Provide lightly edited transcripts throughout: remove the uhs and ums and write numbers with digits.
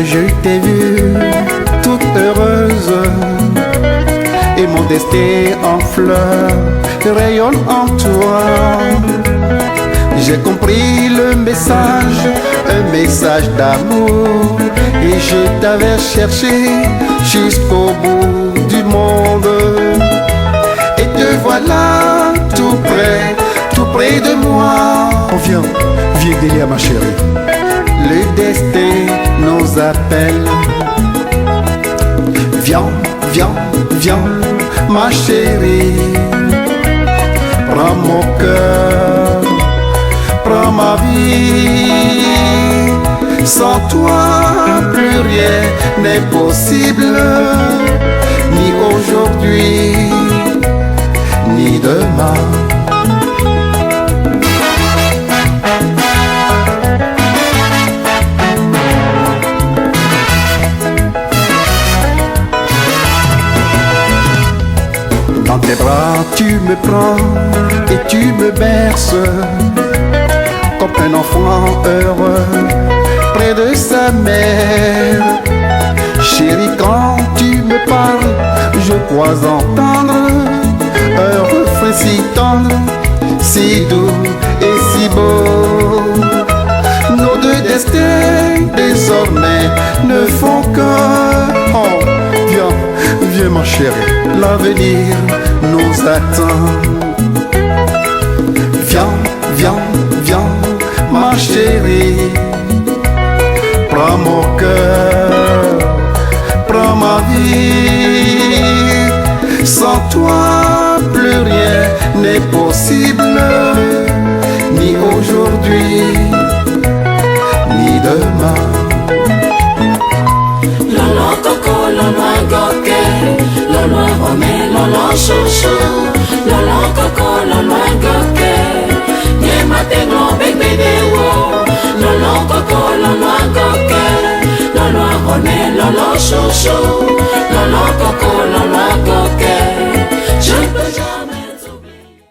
je t'ai vue toute heureuse et mon destin en fleurs rayonne en toi. J'ai compris le message, un message d'amour, et je t'avais cherché jusqu'au bout du monde. Et te voilà tout près de moi. Oh, viens Delia ma chérie. Le destin nous appelle. Viens, ma chérie. Prends mon cœur, prends ma vie. Sans toi, plus rien n'est possible, ni aujourd'hui, ni demain. Dans tes bras, tu me prends et tu me berces comme un enfant heureux près de sa mère. Chérie, quand tu me parles, je crois entendre un refrain si tendre, si doux et si beau. Nos deux destins désormais ne font que... Oh, viens ma chérie. L'avenir nous attend. Viens, ma chérie. Prends mon cœur, prends ma vie. Sans toi, plus rien n'est possible, ni aujourd'hui, ni demain. Lolo coco, lolo goke, lolo home, lolo chouchou. Lolo coco, lolo goke, ye matengo bébé wo. Lolo coco, lolo goke, lolo home, lolo chouchou. Lolo coco, lolo goke, je peux jamais t'oublier.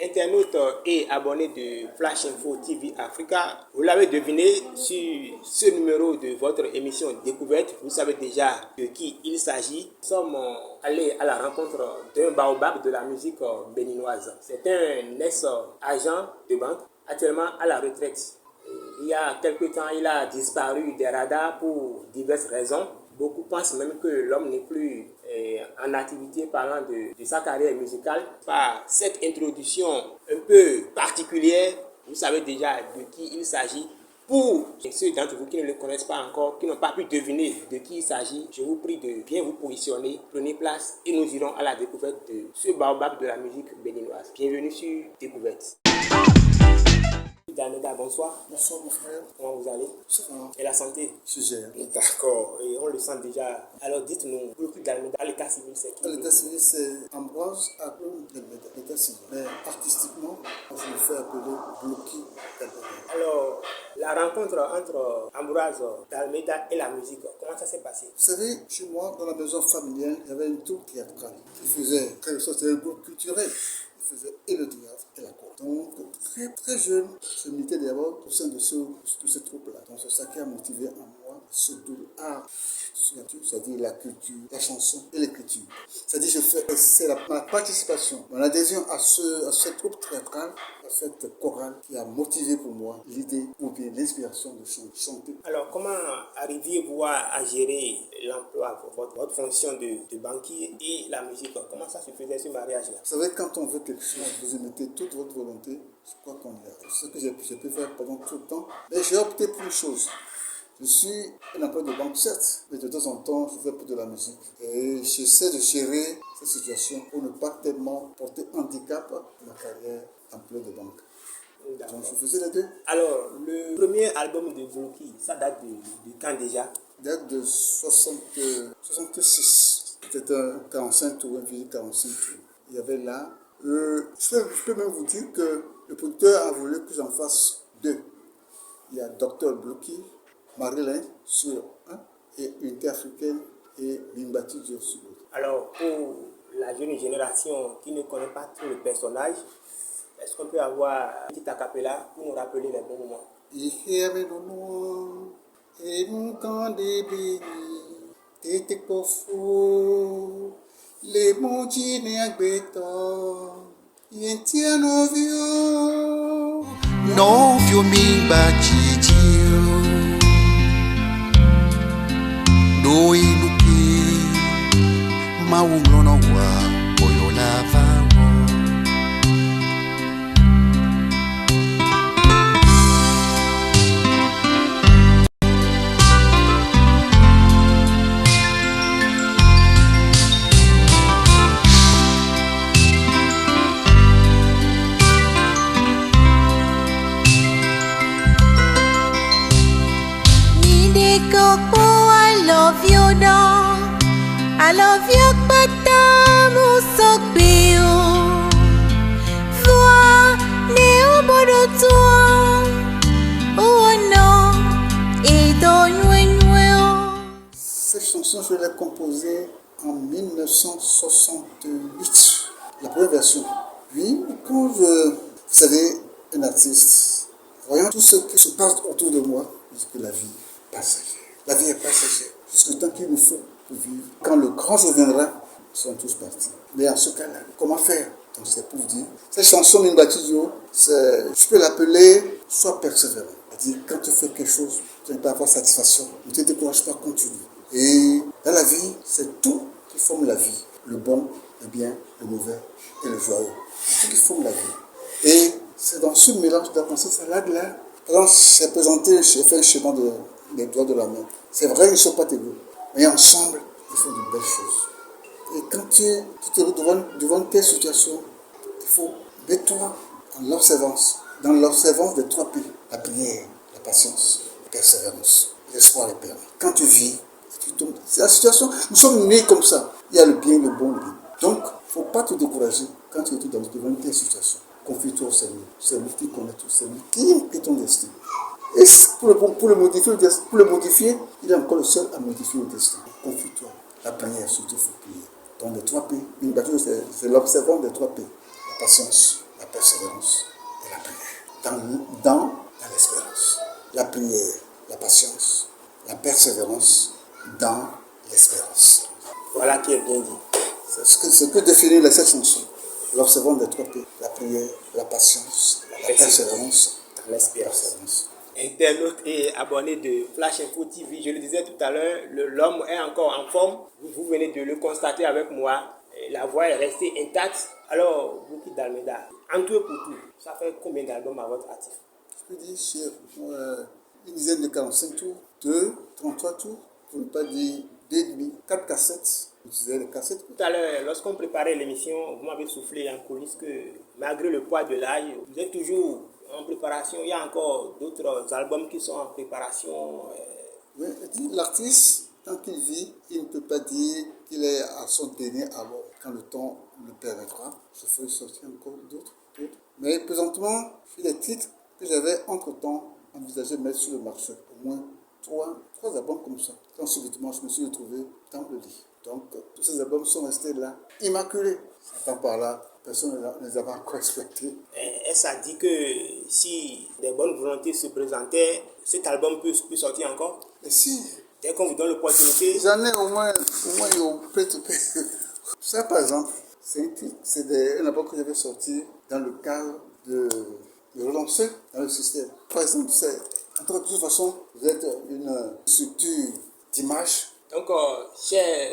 Internautes et abonnés de Flash Info TV Africa, vous l'avez deviné sur ce numéro de votre émission Découverte, vous savez déjà de qui il s'agit. Nous sommes allés à la rencontre d'un baobab de la musique béninoise. C'est un ex-agent de banque, actuellement à la retraite. Il y a quelque temps, il a disparu des radars pour diverses raisons. Beaucoup pensent même que l'homme n'est plus en activité parlant de sa carrière musicale. Par cette introduction un peu particulière, vous savez déjà de qui il s'agit. Pour ceux d'entre vous qui ne le connaissent pas encore, qui n'ont pas pu deviner de qui il s'agit, je vous prie de bien vous positionner, prenez place et nous irons à la découverte de ce baobab de la musique béninoise. Bienvenue sur Découverte. Dalméda, bonsoir. Bonsoir mon frère. Comment vous allez? Ça va. Et la santé? Je gère. D'accord, et on le sent déjà. Alors dites-nous, pour le plus Dalméda, à l'état civil, c'est qui? L'état civil, c'est Ambroise Aglon Dalméda, l'état civil. Mais artistiquement, je me fais appeler Bloki Dalméda. Alors, la rencontre entre Ambroise Dalméda et la musique, comment ça s'est passé? Vous savez, chez moi, dans la maison familiale, il y avait une troupe théâtrale qui faisait, quelque chose, c'était un groupe culturel. Il faisait et le théâtre et la cour. Donc, très jeune, je militais d'abord au sein de ce troupe-là. Donc, c'est ça qui a motivé en moi ce double art, c'est-à-dire la culture, la chanson et l'écriture. C'est-à-dire, c'est ma participation, mon adhésion à cette troupe théâtrale, à cette chorale qui a motivé pour moi l'idée ou bien l'inspiration de chanter. Alors, comment arriviez-vous à gérer l'emploi, votre fonction de banquier et la musique? Comment ça se faisait ce mariage-là? Vous savez, quand on veut quelque chose, vous y mettez toute votre volonté, je crois qu'on y arrive. C'est ce que j'ai pu faire pendant tout le temps. Mais j'ai opté pour une chose. Je suis un employé de banque, certes, mais de temps en temps, je fais pour de la musique. Et j'essaie de gérer cette situation pour ne pas tellement porter handicap à ma carrière d'employé de banque. Donc, je faisais les deux. Alors, le premier album de Bloki, ça date de quand déjà? Date de 66. C'était un 45 tours, un vieux 45 tours. Il y avait là. Je peux même vous dire que le producteur a voulu que j'en fasse deux. Il y a Dr Bloki, Marilyn sur un, et Unité africaine et Bimbati Diop sur l'autre. Alors, pour la jeune génération qui ne connaît pas trop le personnage, est-ce qu'on peut avoir un petit acapella pour nous rappeler les bons moments? Et mon camp des bénis, t'étais pas fou. Les montagnes n'agbétons, y'en tient nos vieux. Novyo mimba chichio do iluki maumlono wa oyo lava I love you, dog. I love you, pata, musokbio. Vois, né au bout de toi. Oh non, et Cette chanson, je l'ai composée en 1968, la première version. Puis, quand vous savez, un artiste, voyant tout ce qui se passe autour de moi, je dis que la vie est passagère. La vie est passagère. Jusqu'au temps qu'il nous faut pour vivre. Quand le grand jour viendra, ils sont tous partis. Mais en ce cas-là, comment faire? Donc c'est pour vous dire. Cette chanson Mimbatidjo, je peux l'appeler sois persévérant. C'est-à-dire, quand tu fais quelque chose, tu n'as pas avoir satisfaction. Ne te décourage pas, continue. Et dans la vie, c'est tout qui forme la vie. Le bon, le bien, le mauvais et le joyeux. C'est tout qui forme la vie. Et c'est dans ce mélange dans cette salade-là. Quand j'ai présenté, j'ai fait un schéma des doigts de la main. C'est vrai qu'ils ne sont pas égaux. Mais ensemble, ils font de belles choses. Et quand tu te retrouves devant telle situation, il faut mettre-toi en l'observance. Dans l'observance des 3 P. La prière, la patience, la persévérance, l'espoir et le permis. Quand tu vis, tu tombes. C'est la situation. Nous sommes nés comme ça. Il y a le bien, le bon, le bien. Donc, il ne faut pas te décourager quand tu es devant telle situation. Confie-toi au Seigneur. C'est lui qui connaît tout. C'est lui qui est ton destin. Et pour le modifier, il est encore le seul à modifier le destin. Confie-toi. La prière, surtout, il faut prier. Donc, les 3 P. Une bataille, c'est l'observance des 3 P. La patience, la persévérance et la prière. Dans l'espérance. La prière, la patience, la persévérance dans l'espérance. Voilà qui est bien dit. C'est ce que définit cette chanson. L'observance des 3 P. La prière, la patience, la persévérance, l'espérance. Internautes et abonnés de Flash Info TV, je le disais tout à l'heure, l'homme est encore en forme. Vous venez de le constater avec moi. La voix est restée intacte. Alors, Blouki Dalméda, en tout et pour tout, ça fait combien d'albums à votre actif? Je peux dire sur une dizaine de 45 tours, 2, 33 tours, pour ne pas dire 2,5, 4 cassettes. J'utilisais les cassettes. Tout à l'heure, lorsqu'on préparait l'émission, vous m'avez soufflé en coulisses que malgré le poids de l'âge, vous êtes toujours en préparation. Il y a encore d'autres albums qui sont en préparation. Oui, l'artiste, tant qu'il vit, il ne peut pas dire qu'il est à son dernier album. Quand le temps le permettra, je ferai sortir encore d'autres. Mais présentement, j'ai des titres que j'avais entre-temps envisagé de mettre sur le marché. Au moins 3 albums comme ça. Quand subitement, je me suis retrouvé dans le lit. Donc, tous ces albums sont restés là, immaculés. Certains par là, personne ne les a pas encore exploités. Est-ce à dire que si des bonnes volontés se présentaient, cet album peut sortir encore? Et si, dès qu'on vous donne l'opportunité. j'en ai au moins ça, par exemple, c'est un album que j'avais sorti dans le cadre de relancer dans le système. Par exemple, de toute façon, vous êtes une structure d'image. Donc, chers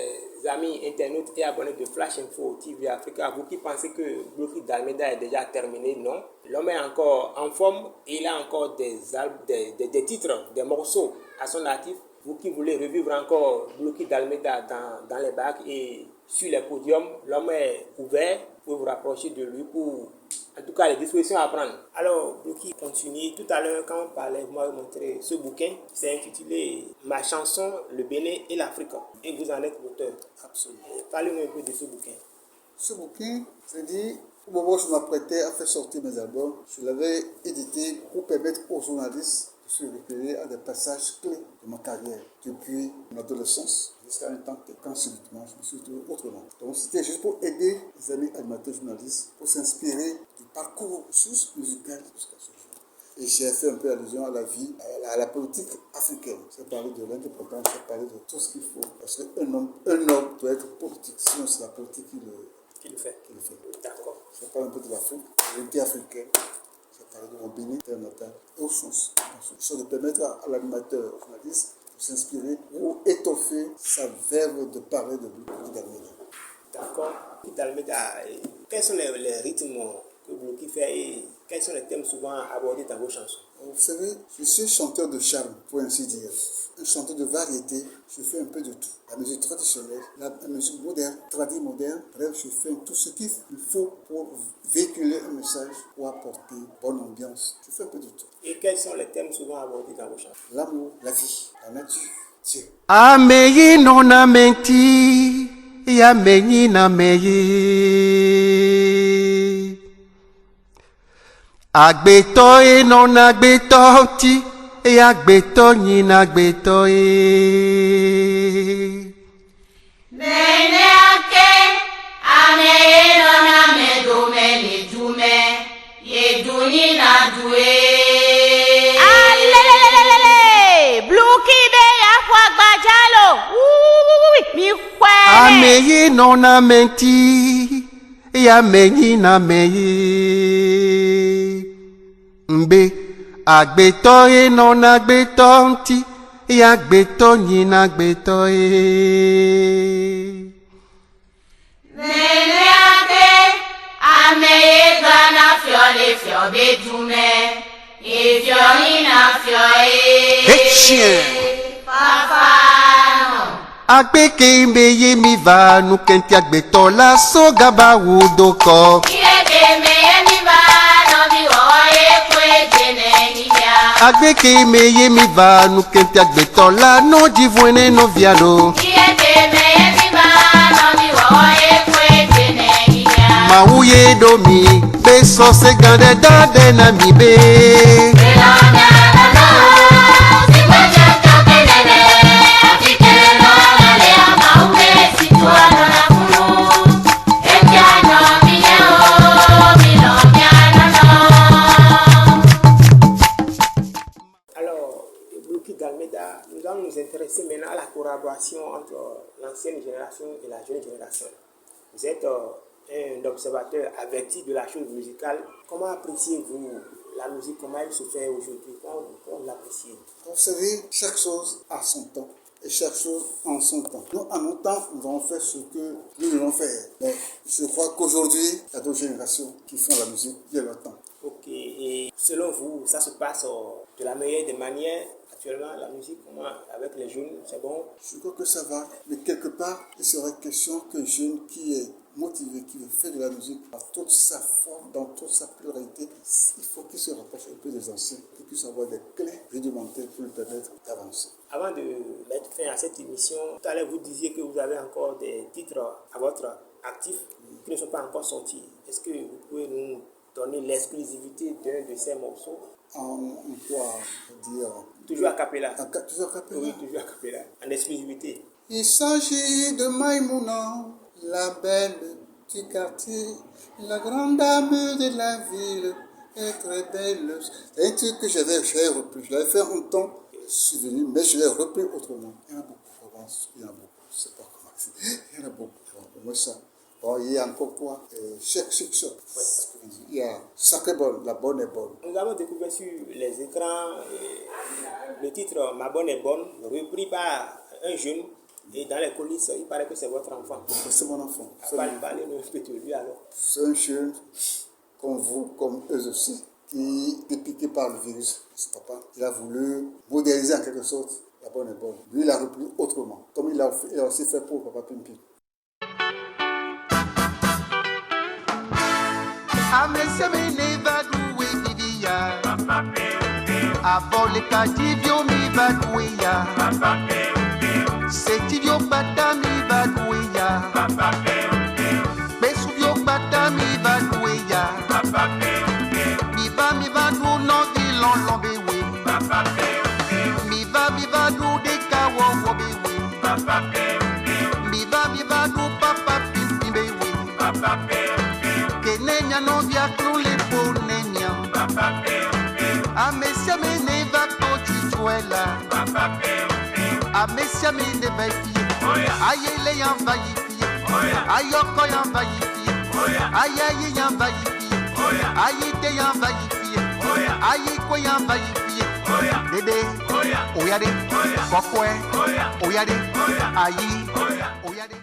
amis internautes et abonnés de Flash Info TV Africa, vous qui pensez que Blouki Dalméda est déjà terminé, non. L'homme est encore en forme et il a encore des titres, des morceaux à son actif. Vous qui voulez revivre encore Blouki Dalméda dans les bacs et sur les podiums, l'homme est ouvert. Vous pouvez vous rapprocher de lui pour, en tout cas, les dispositions à prendre. Alors, Blouki continue. Tout à l'heure, quand on parlait, vous m'avez montré ce bouquin. C'est intitulé Ma chanson, le Bénin et l'Afrique. Et vous en êtes l'auteur. Absolument. Parlez-nous un peu de ce bouquin. Ce bouquin, c'est dit, au moment où je m'apprêtais à faire sortir mes albums, je l'avais édité pour permettre aux journalistes de se référer à des passages clés de ma carrière, depuis mon adolescence jusqu'à un temps que quand subitement je me suis trouvé autrement. Donc c'était juste pour aider les amis animateurs journalistes pour s'inspirer du parcours musical jusqu'à ce jour. Et j'ai fait un peu allusion à la vie, à la politique africaine. J'ai parlé de l'indépendance, j'ai parlé de tout ce qu'il faut. Parce qu'un homme doit être politique, sinon c'est la politique qui le fait. D'accord. J'ai parlé un peu de l'Afrique, de l'unité africaine. J'ai parlé de mon béni terre natale et au sens. De permettre à l'animateur, au journaliste, de s'inspirer ou étoffer sa verve de parler de Blue d'Almeida. D'accord. D'Almeida, quels sont les rythmes que Blue fait et quels sont les thèmes souvent abordés dans vos chansons? Vous savez, je suis chanteur de charme, pour ainsi dire. Un chanteur de variété, je fais un peu de tout. La musique traditionnelle, la musique moderne, tradie moderne. Bref, je fais tout ce qu'il faut pour véhiculer un message, pour apporter bonne ambiance. Je fais un peu de tout. Et quels sont les thèmes souvent abordés dans vos chansons? L'amour, la vie, la nature, Dieu. Ameyi non amenti, ya menyi na meyi. Agbeto e non agbeto ti, e agbeto nyi na agbeto e. Nene ake, ame eno na me dume ni dume, ye duni na due. Alelelelelele, Blue Kibe ya fwa gbajalo. Mi kwele. Ameyi non amenti, ya menyi na meyi. Mbe agbeto e non agbeto ti, e agbeto nyi na agbeto e. Nene ake, ame ega na fiole fiobe dume, ye fiori na fioe. Fafano. Agbeke meye mi va nu kenti agbeto la so gaba wudoko. Agbeke meye mi va nu kenti agbeto la no divwene no vialo. Ma uye do mi beso se gande dade na mi be. Nous allons nous intéresser maintenant à la collaboration entre l'ancienne génération et la jeune génération. Vous êtes un observateur averti de la chose musicale. Comment appréciez-vous la musique, comment elle se fait aujourd'hui? Comment vous l'appréciez? Vous savez, chaque chose a son temps et chaque chose en son temps. Nous, en notre temps, nous avons fait ce que nous devons faire. Mais je crois qu'aujourd'hui, il y a d'autres générations qui font la musique bien leur temps. Ok, et selon vous, ça se passe de la meilleure des manières? Actuellement, la musique, comment, avec les jeunes, c'est bon? Je crois que ça va, mais quelque part, il serait question qu'un jeune qui est motivé, qui veut faire de la musique dans toute sa forme, dans toute sa pluralité, il faut qu'il se rapproche un peu des anciens, qu'il puisse avoir des clés rudimentaires pour lui permettre d'avancer. Avant de mettre fin à cette émission, tout à l'heure vous disiez que vous avez encore des titres à votre actif qui ne sont pas encore sortis. Est-ce que vous pouvez nous donner l'exclusivité d'un de ces morceaux? En quoi dire? Toujours a cappella. Toujours a cappella. Oui, toujours a cappella. En exclusivité. Il s'agit de Maïmouna, la belle du quartier, la grande dame de la ville, est très belle. C'est un truc que j'avais repris. Je l'avais fait un temps, je suis venu, mais je l'ai repris autrement. Il y en a beaucoup, il y en a beaucoup. Je ne sais pas comment c'est. Il y en a beaucoup. Moi, ça. Bon, il y a encore quoi? Check. Il y a Sacré Bonne, La Bonne est bonne. Nous avons découvert sur les écrans le titre Ma Bonne est bonne, repris par un jeune. Et dans les coulisses, il paraît que c'est votre enfant. C'est mon enfant. Parlez-nous un peu de lui alors. C'est un jeune comme vous, comme eux aussi, qui est piqué par le virus. C'est papa. Il a voulu modéliser en quelque sorte La Bonne est bonne. Lui, il a repris autrement, comme il a aussi fait pour Papa Pimpi. C'est idiot bata mi badouya. Besuvio bata mi badouya. Mi va dou no di lon lombe we. Mi va dou de kawo wobe we. Mi va dou papa pimpi be we. Kenenya no via krule po nenya. Noëlla. Amesia mi ne bai fie. Aye le yan va yi fie. Ayoko yan va yi fie. Aye yi yan va yi fie. Aye te yan va yi fie. Aye ko yan va yi fie. Dede, oyade, kokwe, oyade, aye, oyade.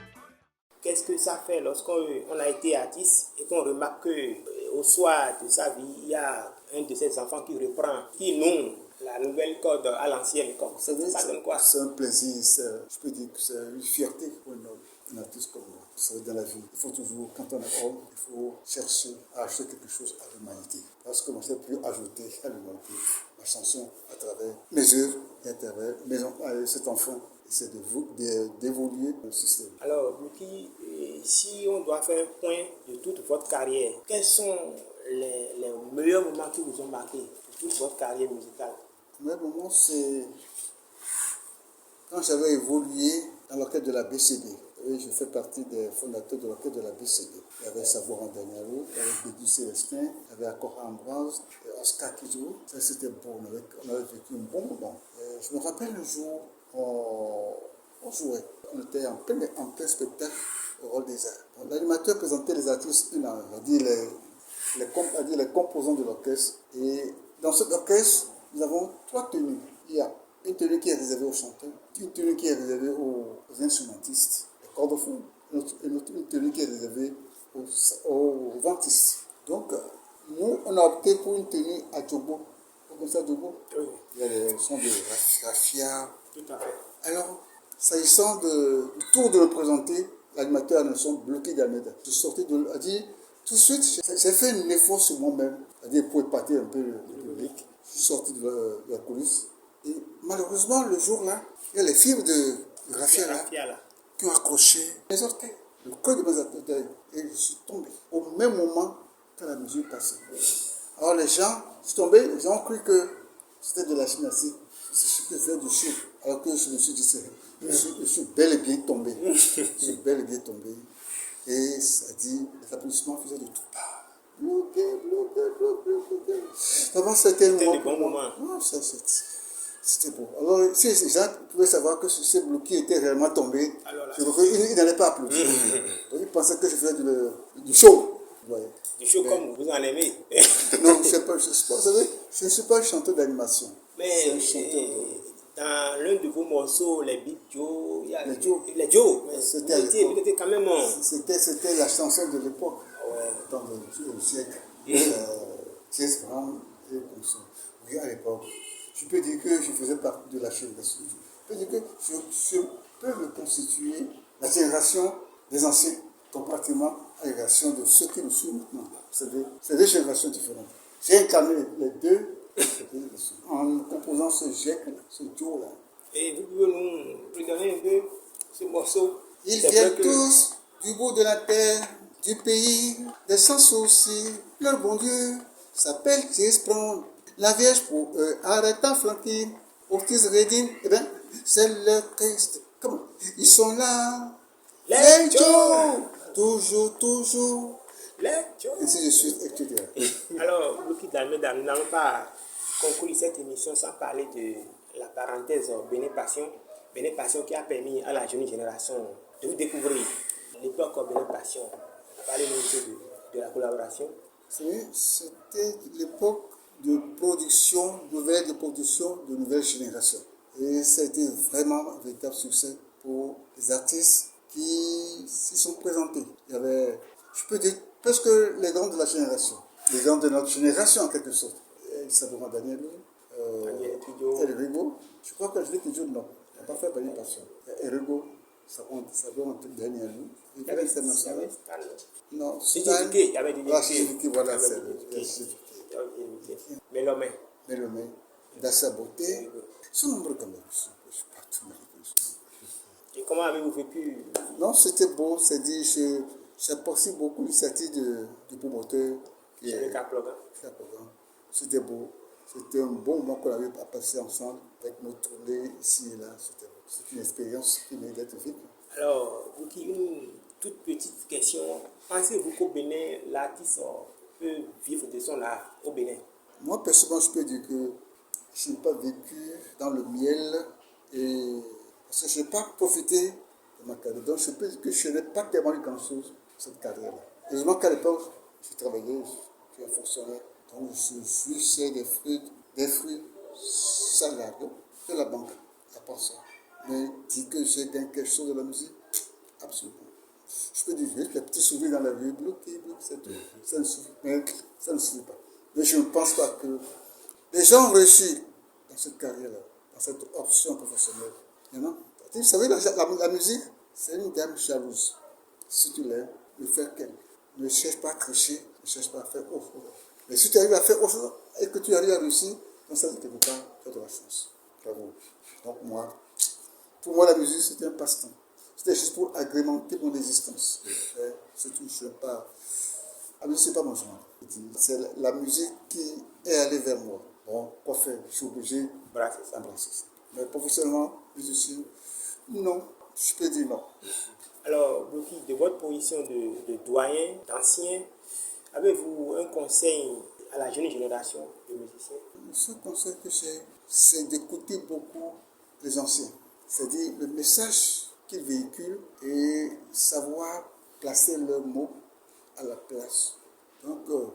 Qu'est-ce que ça fait lorsqu'on a été artiste et qu'on remarque qu'au soir de sa vie, il y a un de ses enfants qui reprend, qui nomme la nouvelle code à l'ancienne code. Ça donne quoi? C'est un plaisir, je peux dire que c'est une fierté pour un artiste comme moi. Vous savez, dans la vie, il faut toujours, quand on est homme, il faut chercher à acheter quelque chose à l'humanité. Parce que moi, je peux ajouter à l'humanité ma chanson à travers mes œuvres et à travers cet enfant. C'est d'évoluer le système. Alors, Bouki, si on doit faire un point de toute votre carrière, quels sont les meilleurs moments qui vous ont marqué pour toute votre carrière musicale? Le meilleur moment, c'est quand j'avais évolué dans l'orchestre de la BCD. Et je fais partie des fondateurs de l'orchestre de la BCD. Il y avait Savoran Danielo, il y avait Bédu Célestin, il y avait Akora Ambroise, Oscar Kidjo. Ça, c'était beau. On avait vécu un bon moment. Et je me rappelle un jour, on jouait. On était en plein spectacle au rôle des arts. L'animateur présentait les artistes une à un, on dit les composants de l'orchestre. Et dans cet orchestre, nous avons 3 tenues. Il y a une tenue qui est réservée aux chanteurs, une tenue qui est réservée aux instrumentistes, les cordophones, une tenue qui est réservée aux ventistes. Donc, nous, on a opté pour une tenue à Djobo. Comme ça, Djobo. Oui. Il y a les sons de Rafia. Tout à fait. Alors, s'agissant du tour de le présenter, l'animateur a un son bloqué d'Almeida. Je sortais a dit, tout de suite, j'ai fait un effort sur moi-même, c'est-à-dire pour épater un peu le public. Je suis sorti de la coulisse. Et malheureusement, le jour-là, il y a les fibres de Rafia qui ont accroché mes orteils, le col de mes orteils. Et je suis tombé. Au même moment que la musique passait. Alors les gens sont tombés, ils ont cru que c'était de la gymnastique. C'est ce que faisait du chiffre. Alors que je me suis dit, je suis bel et bien tombé. Je suis bel et bien tombé. Et ça dit, les applaudissements faisaient de toutes parts. Bloqué. Vraiment, c'était un bon moment. Non, c'était beau. Alors, si les gens pouvaient savoir que ce bloqué était réellement tombé, ils n'allaient pas applaudir. Donc, ils pensaient que je faisais du show. Du show comme vous en aimez. Non, je ne suis pas un chanteur d'animation. Mais dans l'un de vos morceaux, les Big Joe, les Joe, c'était quand même... C'était la chanson de l'époque, dans le siècle. James Brown et comme ça. Oui, à l'époque. Je peux dire que je faisais partie de la génération. Je peux dire que je peux me constituer la génération des anciens, comparativement à la génération de ceux qui nous suivent maintenant. C'est des générations différentes. J'ai incarné les deux en composant ce duo-là. Et vous pouvez nous donner un peu ce morceau? Ils viennent tous du bout de la terre, du pays des sans soucis. Leur bon Dieu s'appelle Chris Brown. La Vierge pour eux, arrêtant Flanquine, Ortiz Redding, eh bien, c'est le Christ. Comment? Ils sont là. Les Joe, toujours. Les Joe. Ainsi je suis, etc. Alors, Bouki Dalmeda, nous n'allons pas conclure cette émission sans parler de la parenthèse Béné Passion qui a permis à la jeune génération de vous découvrir l'époque Béné Passion. Parlez-nous de la collaboration. Vous savez, c'était l'époque de production, de production de nouvelles générations. Et ça a été vraiment un véritable succès pour les artistes qui s'y sont présentés. Il y avait, je peux dire, presque les grands de la génération. Les grands de notre génération, en quelque sorte. Savoran Danielo, Erigo. Je crois que je vais te dire non. Il n'a pas fait Béné Passion. Erigo, Savoran Danielo. Il y avait Stan. Non, Stan. Il y avait Didier. Voilà, c'est Mélomé, Dassa Beauté. Ils sont nombreux quand même. Je ne suis pas tout mal. Et comment avez-vous vécu? Non, c'était beau. C'est-à-dire, j'apprécie beaucoup l'initiative du promoteur. C'était beau. C'était un bon moment qu'on avait passé ensemble avec nos tournées ici et là. C'est une expérience qui mérite d'être vécue. Alors, Bouki, une toute petite question. Pensez-vous qu'au Bénin, l'artiste peut vivre de son art au Bénin? Moi, personnellement, je peux dire que je n'ai pas vécu dans le miel et parce que je n'ai pas profité de ma carrière. Donc je peux dire que je n'ai pas tellement eu grand-chose pour cette carrière-là. Heureusement qu'à l'époque, je travaillais, je suis un fonctionnaire. Donc je jouissais des fruits salariaux de la banque, à part ça. Mais dire que j'ai gagné quelque chose de la musique, absolument. Je peux dire, j'ai des petits souvenirs dans la rue, bloqué, c'est tout. Ça ne suffit, mais ça ne suffit pas. Mais je ne pense pas que les gens ont réussi dans cette carrière-là, dans cette option professionnelle. Maintenant, vous savez, la musique, c'est une dame jalouse. Si tu l'aimes, ne fais qu'elle. Ne cherche pas à tricher, ne cherche pas à faire autre chose. Mais si tu arrives à faire autre chose et que tu arrives à réussir, dans ça, quelque part, tu as de la chance. Bravo. Donc pour moi, la musique, c'était un passe-temps. C'était juste pour agrémenter mon existence. C'est tout, je ne sais pas. La musique, ce n'est pas mon genre. C'est la musique qui est allée vers moi. Bon, quoi faire? Je suis obligé d'embrasser ça. Mais professionnellement, musicien, non. Je peux dire non. Alors, Bloki, de votre position de doyen, d'ancien, avez-vous un conseil à la jeune génération de musiciens? Le seul conseil que j'ai, c'est d'écouter beaucoup les anciens. C'est-à-dire le message qu'ils véhiculent et savoir placer leurs mots à la place. Donc, il ne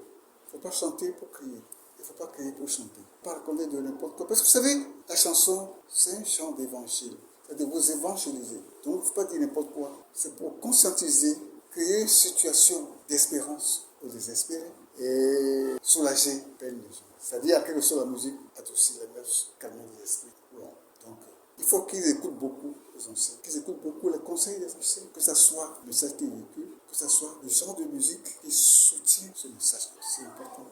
faut pas chanter pour crier. Il ne faut pas crier pour chanter. Pas raconter de n'importe quoi. Parce que vous savez, la chanson, c'est un chant d'évangile. C'est-à-dire vous évangéliser. Donc, il ne faut pas dire n'importe quoi. C'est pour conscientiser, créer une situation d'espérance aux désespérés et soulager peine les gens. C'est-à-dire, à quelque chose la musique adoucit les mœurs, calmer les esprits. Bon. Donc, il faut qu'ils écoutent beaucoup les anciens, qu'ils écoutent beaucoup les conseils des anciens, que ce soit le message qu'ils véhiculent, que ce soit le genre de musique qui soutient ce message. C'est important.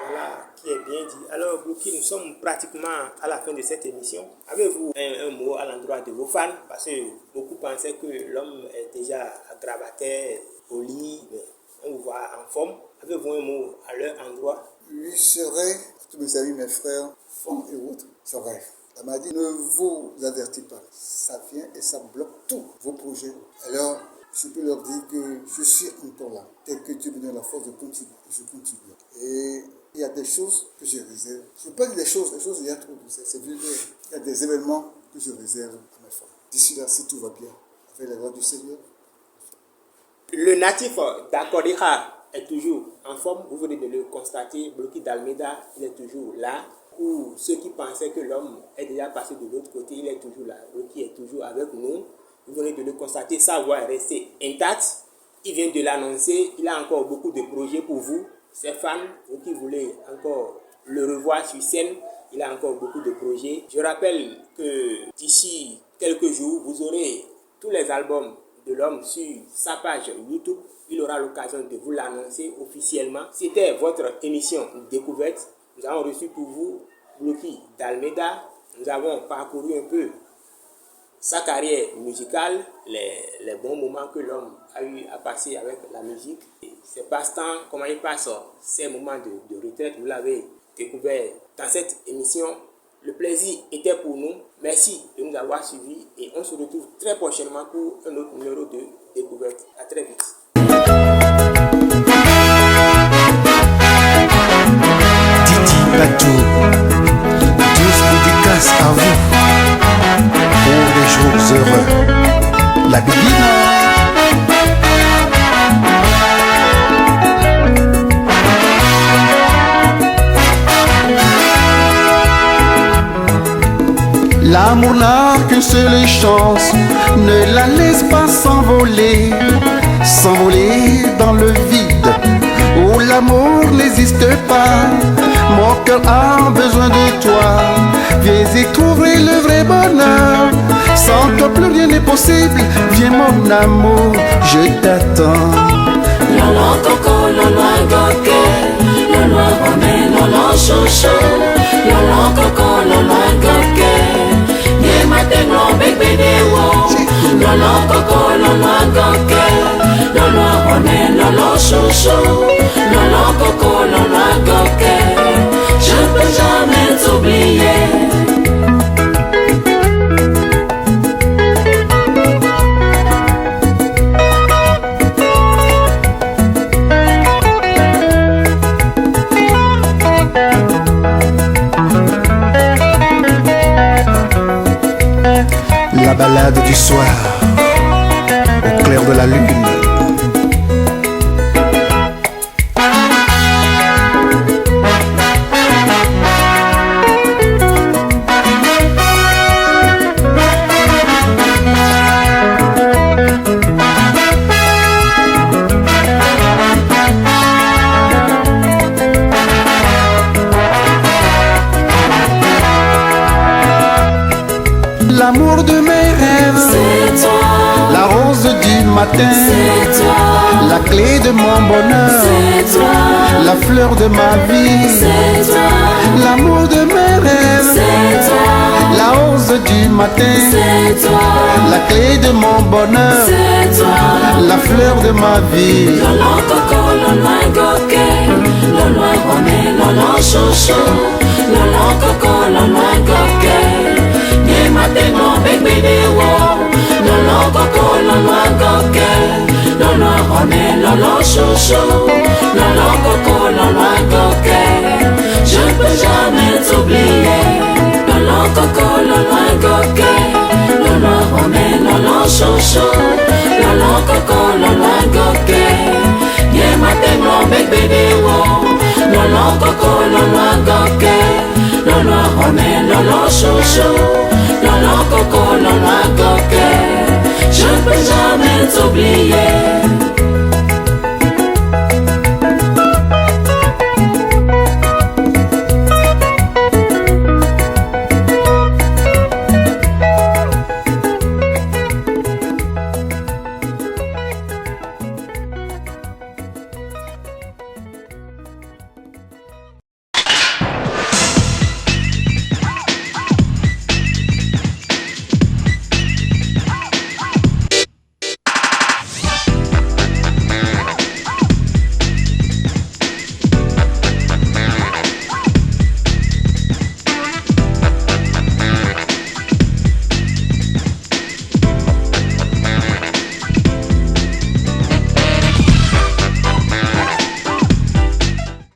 Voilà, qui est bien dit. Alors, Bloki, nous sommes pratiquement à la fin de cette émission. Avez-vous un mot à l'endroit de vos fans? Parce que beaucoup pensaient que l'homme est déjà à gravater au lit, mais on vous voit en forme. Avez-vous un mot à leur endroit? Lui serait, tous mes amis, mes frères, femmes et autres, son rêve. La maladie ne vous avertit pas. Ça vient et ça bloque tous vos projets. Alors, je peux leur dire que je suis encore là. Tel que Dieu me donne la force de continuer. Je continue. Et il y a des choses que je réserve. Je ne veux pas dire des choses, il y a trop de ça. C'est vulgaire. Il y a des événements que je réserve à mes femmes. D'ici là, si tout va bien, avec la grâce du Seigneur. Le natif d'Akodira est toujours en forme. Vous venez de le constater. Bloki d'Almeida, il est toujours là. Pour ceux qui pensaient que l'homme est déjà passé de l'autre côté, il est toujours là. Bloki est toujours avec nous. Vous venez de le constater, sa voix est restée intacte. Il vient de l'annoncer. Il a encore beaucoup de projets pour vous. Ses fans, vous qui voulez encore le revoir sur scène, il a encore beaucoup de projets. Je rappelle que d'ici quelques jours, vous aurez tous les albums de l'homme sur sa page YouTube. Il aura l'occasion de vous l'annoncer officiellement. C'était votre émission Découverte. Nous avons reçu pour vous Bloki d'Almeida. Nous avons parcouru un peu sa carrière musicale, les bons moments que l'homme a eu à passer avec la musique. Ses passe-temps, comment il passe ces moments de retraite, vous l'avez découvert dans cette émission. Le plaisir était pour nous. Merci de nous avoir suivis et on se retrouve très prochainement pour un autre numéro de Découverte. À très vite. Titi Batou, tous dédicaces à vous pour les jours heureux. La Bibline. L'amour n'a qu'une seule chance, ne la laisse pas s'envoler, s'envoler dans le vide où l'amour n'existe pas. Mon cœur a besoin de toi, viens y trouver le vrai bonheur. Sans toi plus rien n'est possible, viens mon amour, je t'attends. Lolo coco, lolo agoke, lolo abone, lolo chouchou. Lolo coco, lolo agoke, ye matengo bébé wo. Lolo coco, lolo agoke, lolo abone, lolo chouchou. Lolo coco, lolo agoke, je peux jamais t'oublier. la lune. L'amour de mes rêves, c'est toi, la rose du matin, c'est toi, la clé de mon bonheur, c'est toi, la fleur de ma vie, c'est toi, l'amour de mes rêves, c'est toi, la rose du matin, c'est toi, la clé de mon bonheur, c'est toi. la fleur de ma vie. Lolo coco, lolo goke, lolo hone, lolo shosho, lolo coco, lolo goke. Nye matengo begbede wo, lolo coco, lolo goke, lolo hone, lolo shosho, lolo coco, lolo goke. Je ne peux jamais t'oublier, lolo coco, lolo goke, lolo hone, lolo shosho, lolo coco, lolo goke. Nye matengo begbede wo, lolo coco, lolo goke, lolo hone, lolo shosho, lolo coco, lolo goke. Je ne peux jamais t'oublier.